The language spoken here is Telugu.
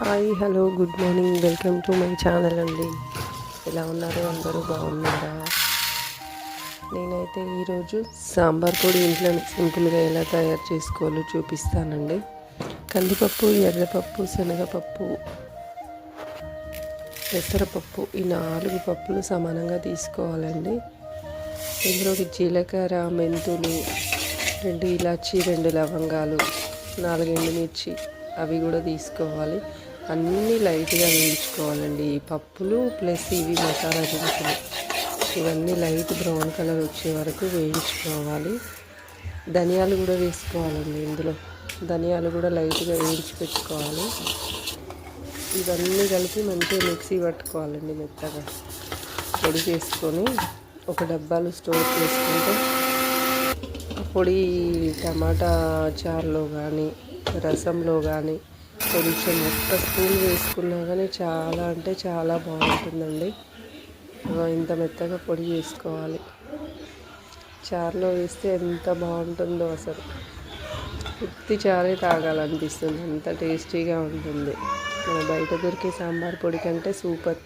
Hi hello good morning welcome to my channel అండి. ఎలా ఉన్నారు? అందరూ బాగున్నారా? నేనైతే ఈరోజు సాంబార్ పొడి ఇంట్లోనే సింపుల్గా ఎలా తయారు చేసుకోవాలో చూపిస్తానండి. కందిపప్పు, ఎర్రపప్పు, శనగపప్పు, పెసరపప్పు ఈ 4 పప్పులు సమానంగా తీసుకోవాలండి. ఇందులోకి జీలకర్ర, మెంతులు, 2 ఇలాచి, 2 లవంగాలు, 4 ఎండుమిర్చి అవి కూడా తీసుకోవాలి. అన్నీ లైట్గా వేయించుకోవాలండి. ఈ పప్పులు ప్లస్ ఇవి మసాలా దినుసులు ఇవన్నీ లైట్ బ్రౌన్ కలర్ వచ్చే వరకు వేయించుకోవాలి. ధనియాలు కూడా వేసుకోవాలండి. ఇందులో ధనియాలు కూడా లైట్గా వేయించి పెట్టుకోవాలి. ఇవన్నీ కలిపి మంచిగా మిక్సీ పట్టుకోవాలండి. మెత్తగా పొడి చేసుకొని ఒక డబ్బాలో స్టోర్ చేసుకుంటే పొడి టమాటా చారులో కానీ రసంలో కానీ కొంచెం ఒక్క స్పూన్ వేసుకున్నా కానీ చాలా అంటే చాలా బాగుంటుందండి. ఇంత మెత్తగా పొడి చేసుకోవాలి. చారులో వేస్తే ఎంత బాగుంటుందో అసలు ఉత్తి చారే తాగాలనిపిస్తుంది, అంత టేస్టీగా ఉంటుంది. మన బయట దొరికే సాంబార్ పొడి కంటే సూపర్.